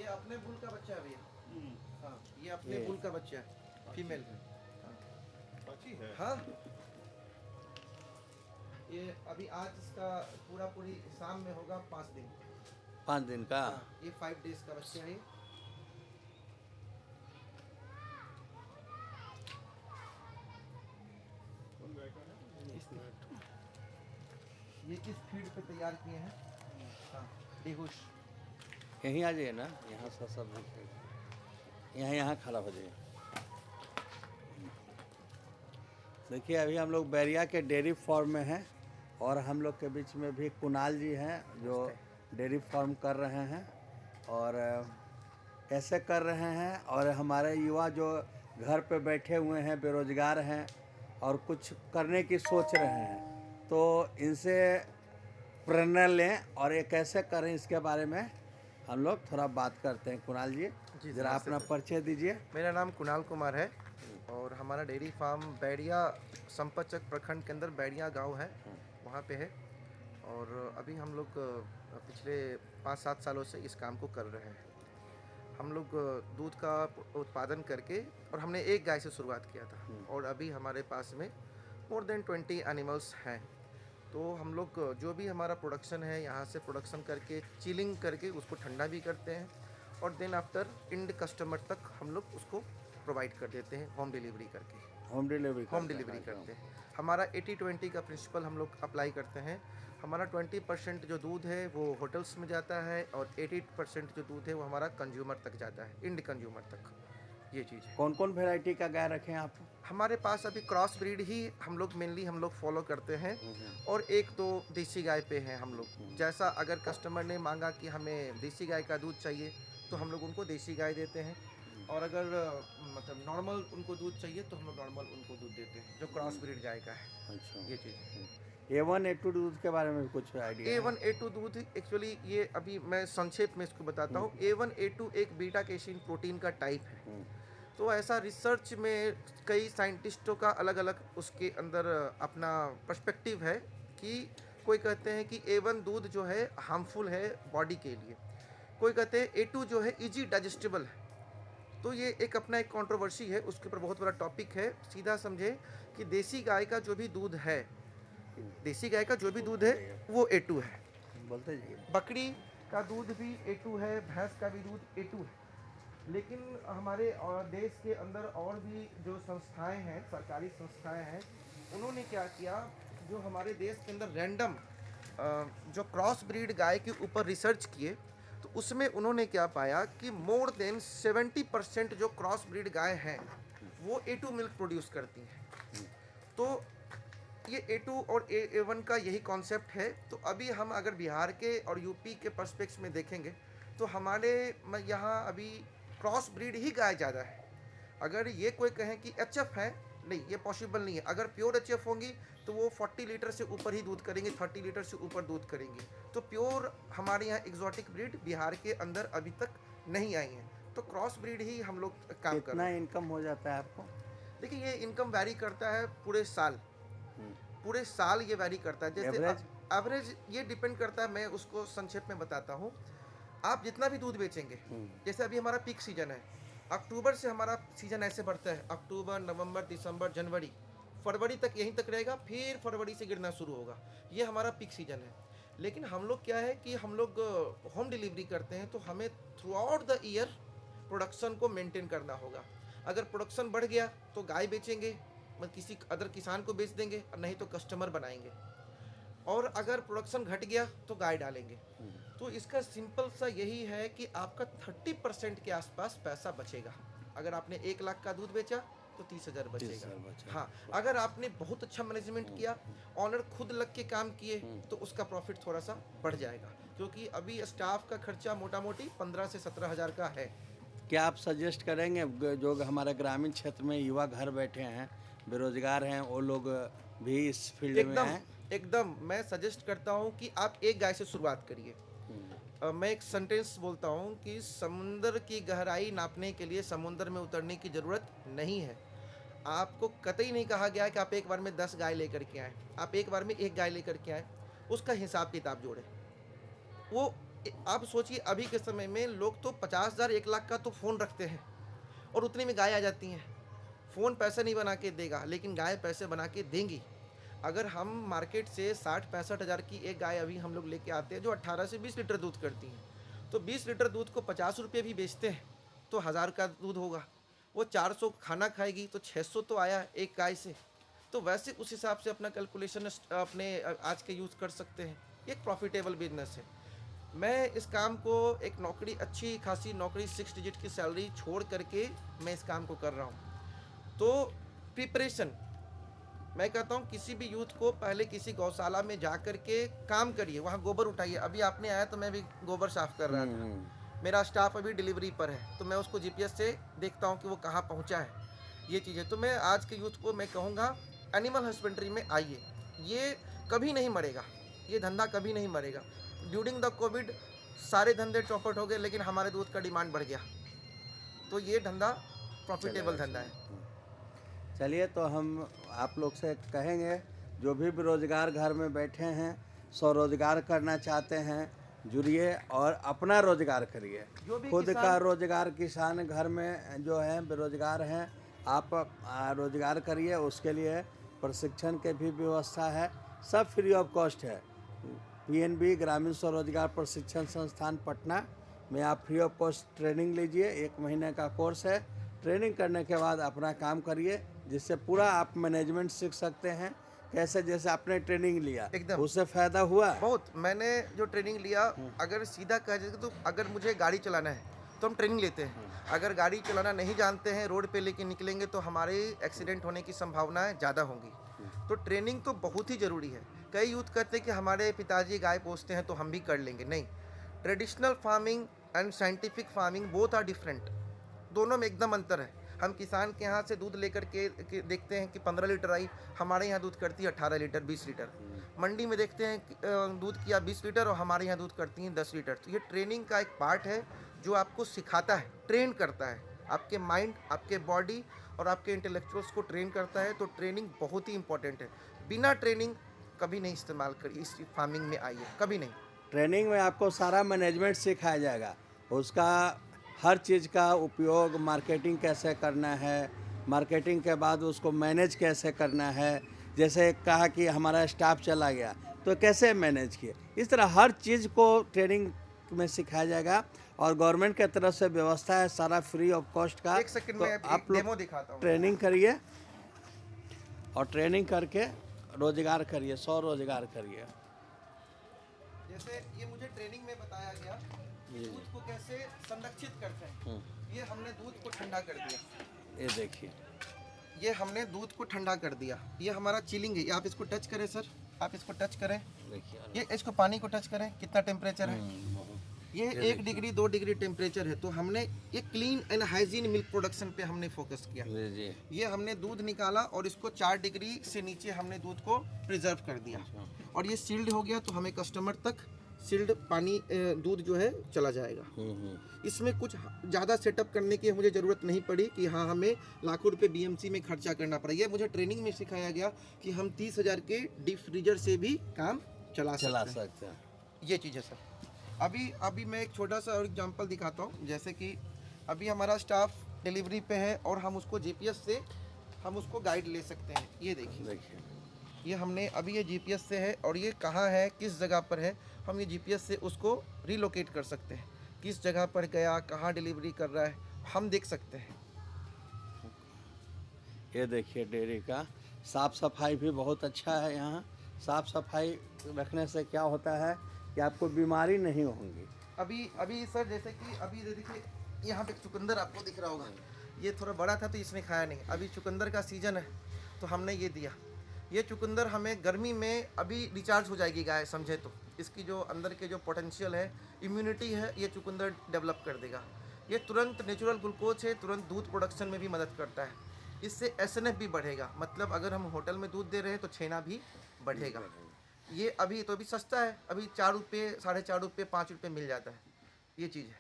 अपने बुल का बच्चा है भैया। हाँ, ये अपने ये- बुल का बच्चा है, फीमेल है। बची है। हाँ, ये अभी आज इसका पूरी शाम में होगा 5 दिन। 5 दिन का। हाँ, ये 5 डेज का बच्चा है। कौन गाय का है? ये किस फीड पे तैयार किए हैं? हाँ, बेहोश। यहीं आ जाइए ना, यहाँ से सब यहाँ खड़ा हो जाइए। देखिए अभी हम लोग बैरिया के डेयरी फार्म में हैं और हम लोग के बीच में भी कुणाल जी हैं जो डेयरी फार्म कर रहे हैं और कैसे कर रहे हैं, और हमारे युवा जो घर पे बैठे हुए हैं, बेरोजगार हैं और कुछ करने की सोच रहे हैं, तो इनसे प्रेरणा लें और ये कैसे करें इसके बारे में हम लोग थोड़ा बात करते हैं। कुणाल जी, जी, ज़रा नमस्ते अपना सर। परिचय दीजिए। मेरा नाम कुणाल कुमार है और हमारा डेयरी फार्म बैरिया संपतचक प्रखंड के अंदर बैरिया गांव है, वहाँ पे है। और अभी हम लोग पिछले 5-7 सालों से इस काम को कर रहे हैं। हम लोग दूध का उत्पादन करके, और हमने एक गाय से शुरुआत किया था और अभी हमारे पास में मोर देन 20 एनिमल्स हैं। तो हम लोग जो भी हमारा प्रोडक्शन है यहाँ से प्रोडक्शन करके चिलिंग करके उसको ठंडा भी करते हैं और देन आफ्टर इंड कस्टमर तक हम लोग उसको प्रोवाइड कर देते हैं होम डिलीवरी करके। होम डिलीवरी करते हैं। हमारा 80-20 का प्रिंसिपल हम लोग अप्लाई करते हैं। हमारा 20% जो दूध है वो होटल्स में जाता है और 80% जो दूध है वो हमारा कंज्यूमर तक जाता है, इंड कंज्यूमर तक। ये चीज़ है। कौन कौन वेराइटी का गाय रखे हैं आप? हमारे पास अभी क्रॉस ब्रीड ही हम लोग मेनली फॉलो करते हैं और 1-2 देसी गाय पे हैं हम लोग। जैसा अगर कस्टमर ने मांगा कि हमें देसी गाय का दूध चाहिए तो हम लोग उनको देसी गाय देते हैं, और अगर मतलब नॉर्मल उनको दूध चाहिए तो हम लोग नॉर्मल उनको दूध देते हैं जो क्रॉस ब्रीड गाय का है। अच्छा, ये चीज़ है। A1 A2 दूध के बारे में कुछ आइडिया है? A1 A2 दूध एक्चुअली ये अभी मैं संक्षेप में इसको बताता हूँ। A1 A2 एक बीटा कैसीन प्रोटीन का टाइप है। तो ऐसा रिसर्च में कई साइंटिस्टों का अलग अलग उसके अंदर अपना पर्सपेक्टिव है कि कोई कहते हैं कि A1 दूध जो है हार्मफुल है बॉडी के लिए, कोई कहते हैं A2 जो है इजी डाइजेस्टेबल है। तो ये एक अपना एक कंट्रोवर्सी है, उसके ऊपर बहुत बड़ा टॉपिक है। सीधा समझे कि देसी गाय का जो भी दूध है वो A2 है, बोलते जाइए। बकरी का दूध भी A2 है, भैंस का भी दूध A2 है। लेकिन हमारे देश के अंदर और भी जो संस्थाएं हैं, सरकारी संस्थाएं हैं, उन्होंने क्या किया, जो हमारे देश के अंदर रैंडम जो क्रॉस ब्रीड गाय के ऊपर रिसर्च किए, तो उसमें उन्होंने क्या पाया कि मोर देन 70% जो क्रॉस ब्रीड गाय हैं वो A2 मिल्क प्रोड्यूस करती हैं। तो ये A2 और A1 का यही कॉन्सेप्ट है। तो अभी हम अगर बिहार के और यूपी के पर्सपेक्ट में देखेंगे तो हमारे यहाँ अभी क्रॉस ब्रीड ही गाय ज़्यादा है। अगर ये कोई कहें कि HF है, नहीं, ये पॉसिबल नहीं है। अगर प्योर HF होंगी तो वो 40 लीटर से ऊपर ही दूध करेंगी, 30 लीटर से ऊपर दूध करेंगी। तो प्योर हमारे यहाँ एग्जॉटिक ब्रीड बिहार के अंदर अभी तक नहीं आई हैं। तो क्रॉस ब्रीड ही हम लोग काम कर कितना रहे हैं। इनकम हो जाता है आपको? देखिए ये इनकम वैरी करता है पूरे साल ये वैरी करता है। जैसे एवरेज? एवरेज ये डिपेंड करता है, मैं उसको संक्षेप में बताता हूँ। आप जितना भी दूध बेचेंगे, जैसे अभी हमारा पीक सीजन है, अक्टूबर से हमारा सीजन ऐसे बढ़ता है, अक्टूबर, नवंबर, दिसंबर, जनवरी, फरवरी तक यहीं तक रहेगा, फिर फरवरी से गिरना शुरू होगा। ये हमारा पीक सीजन है। लेकिन हम लोग क्या है कि हम लोग होम डिलीवरी करते हैं, तो हमें through out the year production को मेंटेन करना होगा। अगर प्रोडक्शन बढ़ गया तो गाय बेचेंगे, मतलब किसी अदर किसान को बेच देंगे, और नहीं तो कस्टमर बनाएंगे। और अगर प्रोडक्शन घट गया तो गाय डालेंगे। तो इसका सिंपल सा यही है कि आपका 30% के आसपास पैसा बचेगा। अगर आपने 1 लाख का दूध बेचा तो 30,000 बचेगा। हाँ, अगर आपने बहुत अच्छा मैनेजमेंट किया, ऑनर खुद लग के काम किए, तो उसका प्रॉफिट थोड़ा सा बढ़ जाएगा, क्योंकि अभी स्टाफ का खर्चा मोटा मोटी 15 से 17 हज़ार का है। क्या आप सजेस्ट करेंगे जो हमारे ग्रामीण क्षेत्र में युवा घर बैठे हैं, बेरोजगार हैं, वो लोग भी इस फील्ड में हैं? एकदम मैं सजेस्ट करता हूँ कि आप एक गाय से शुरुआत करिए। मैं एक सेंटेंस बोलता हूँ कि समुंदर की गहराई नापने के लिए समुंदर में उतरने की ज़रूरत नहीं है। आपको कतई नहीं कहा गया कि आप एक बार में 10 गाय लेकर के आए। आप एक बार में 1 गाय लेकर के आए, उसका हिसाब किताब जोड़ें। वो आप सोचिए अभी के समय में लोग तो 50,000 1 लाख का तो फ़ोन रखते हैं और उतने में गाय आ जाती हैं। फ़ोन पैसे नहीं बना के देगा, लेकिन गाय पैसे बना के देंगी। अगर हम मार्केट से 60-65 हज़ार की एक गाय अभी हम लोग लेके आते हैं जो 18 से 20 लीटर दूध करती हैं, तो 20 लीटर दूध को 50 रुपये भी बेचते हैं तो 1000 का दूध होगा। वो 400 खाना खाएगी तो 600 तो आया एक गाय से। तो वैसे उस हिसाब से अपना कैलकुलेशन अपने आज के यूज़ कर सकते हैं। ये एक प्रॉफिटेबल बिजनेस है। मैं इस काम को एक नौकरी, अच्छी खासी नौकरी, 6 डिजिट की सैलरी छोड़ करके मैं इस काम को कर रहा हूँ। तो प्रिपरेशन, मैं कहता हूँ किसी भी यूथ को पहले किसी गौशाला में जा कर के काम करिए, वहाँ गोबर उठाइए। अभी आपने आया तो मैं भी गोबर साफ कर रहा था। मेरा स्टाफ अभी डिलीवरी पर है तो मैं उसको जीपीएस से देखता हूँ कि वो कहाँ पहुँचा है। ये चीज़ है। तो मैं आज के यूथ को मैं कहूँगा एनिमल हस्बेंड्री में आइए। ये कभी नहीं मरेगा, ये धंधा कभी नहीं मरेगा। ड्यूरिंग द कोविड सारे धंधे चौपट हो गए, लेकिन हमारे दूध का डिमांड बढ़ गया। तो ये धंधा प्रॉफिटेबल धंधा है। चलिए, तो हम आप लोग से कहेंगे, जो भी बेरोजगार घर में बैठे हैं, स्वरोजगार करना चाहते हैं, जुड़िए और अपना रोजगार करिए। जो भी खुद किसान- का रोजगार, किसान घर में जो है बेरोजगार हैं, आप रोजगार करिए। उसके लिए प्रशिक्षण की भी व्यवस्था है, सब फ्री ऑफ कॉस्ट है। पीएनबी ग्रामीण स्वरोजगार प्रशिक्षण संस्थान पटना में आप फ्री ऑफ कॉस्ट ट्रेनिंग लीजिए। 1 महीने का कोर्स है। ट्रेनिंग करने के बाद अपना काम करिए, जिससे पूरा आप मैनेजमेंट सीख सकते हैं। कैसे, जैसे आपने ट्रेनिंग लिया, एकदम। उससे फ़ायदा हुआ। बहुत। मैंने जो ट्रेनिंग लिया, अगर सीधा कह जाए तो अगर मुझे गाड़ी चलाना है तो हम ट्रेनिंग लेते हैं। अगर गाड़ी चलाना नहीं जानते हैं, रोड पे लेके निकलेंगे तो हमारे एक्सीडेंट होने की संभावनाएं ज़्यादा होंगी। तो ट्रेनिंग तो बहुत ही ज़रूरी है। कई यूथ कहते हैं कि हमारे पिताजी गाय पोसते हैं तो हम भी कर लेंगे। नहीं, traditional farming and scientific farming both are different. दोनों में एकदम अंतर है। हम किसान के यहाँ से दूध लेकर के देखते हैं कि 15 लीटर आई, हमारे यहाँ दूध करती है 18 लीटर, 20 लीटर। मंडी में देखते हैं कि, दूध किया 20 लीटर और हमारे यहाँ दूध करती हैं 10 लीटर। तो ये ट्रेनिंग का एक पार्ट है जो आपको सिखाता है, ट्रेन करता है, आपके माइंड, आपके बॉडी और आपके इंटेलेक्चुअल्स को ट्रेन करता है। तो ट्रेनिंग बहुत ही इंपॉर्टेंट है। बिना ट्रेनिंग कभी नहीं इस्तेमाल करिए, इस फार्मिंग में आइए, कभी नहीं। ट्रेनिंग में आपको सारा मैनेजमेंट सिखाया जाएगा, उसका हर चीज़ का उपयोग, मार्केटिंग कैसे करना है, मार्केटिंग के बाद उसको मैनेज कैसे करना है। जैसे कहा कि हमारा स्टाफ चला गया तो कैसे मैनेज किए, इस तरह हर चीज़ को ट्रेनिंग में सिखाया जाएगा। और गवर्नमेंट के तरफ से व्यवस्था है सारा फ्री ऑफ कॉस्ट का। एक सेकंड तो में आप एक डेमो लोग दिखाता हूँ। ट्रेनिंग करिए और ट्रेनिंग करके रोजगार करिए, स्वरोजगार करिए। जैसे ये मुझे ट्रेनिंग में बताया गया कि दूध को कैसे संरक्षित करते हैं। ये हमने दूध को ठंडा कर दिया। ये देखिए, ये हमने दूध को ठंडा कर दिया। ये हमारा चिलिंग है। ये आप इसको टच करें सर, आप इसको टच करें। देखिए, ये इसको पानी को टच करें, कितना टेम्परेचर है। ये 1 डिग्री 2 डिग्री टेम्परेचर है। तो हमने ये clean and hygiene milk production पे हमने फोकस किया। जी। ये हमने दूध निकाला और इसको 4 डिग्री से नीचे हमने दूध को प्रिजर्व कर दिया और ये सील्ड हो गया। तो हमें कस्टमर तक सील्ड पानी, दूध जो है चला जाएगा। इसमें कुछ ज़्यादा सेटअप करने की मुझे ज़रूरत नहीं पड़ी कि हाँ हमें लाखों रुपए बीएमसी में खर्चा करना पड़ा। ये मुझे ट्रेनिंग में सिखाया गया कि हम 30,000 के डीप फ्रीजर से भी काम चला सकते हैं। ये चीज़ है सर। अभी मैं एक छोटा सा और एग्जांपल दिखाता हूँ। जैसे कि अभी हमारा स्टाफ डिलीवरी पे है और हम उसको जीपीएस से हम उसको गाइड ले सकते हैं। ये देखिए, ये हमने अभी ये जीपीएस से है और ये कहाँ है, किस जगह पर है, हम ये जीपीएस से उसको रिलोकेट कर सकते हैं। किस जगह पर गया, कहाँ डिलीवरी कर रहा है, हम देख सकते हैं। ये देखिए, डेयरी का साफ़ सफाई भी बहुत अच्छा है। यहाँ साफ़ सफाई रखने से क्या होता है कि आपको बीमारी नहीं होंगी। अभी सर, जैसे कि अभी देखिए यहाँ पे चुकंदर आपको दिख रहा होगा। ये थोड़ा बड़ा था तो इसने खाया नहीं। अभी चुकंदर का सीज़न है तो हमने ये दिया। ये चुकंदर हमें गर्मी में अभी रिचार्ज हो जाएगी गाय, समझे तो। इसकी जो अंदर के जो पोटेंशियल है, इम्यूनिटी है, ये चुकंदर डेवलप कर देगा। ये तुरंत नेचुरल ग्लूकोज है, तुरंत दूध प्रोडक्शन में भी मदद करता है। इससे एसएनएफ भी बढ़ेगा, मतलब अगर हम होटल में दूध दे रहे हैं तो छेना भी बढ़ेगा। ये अभी तो अभी सस्ता है, अभी 4 रुपये, 4.5 रुपये, 5 रुपये मिल जाता है। ये चीज़ है।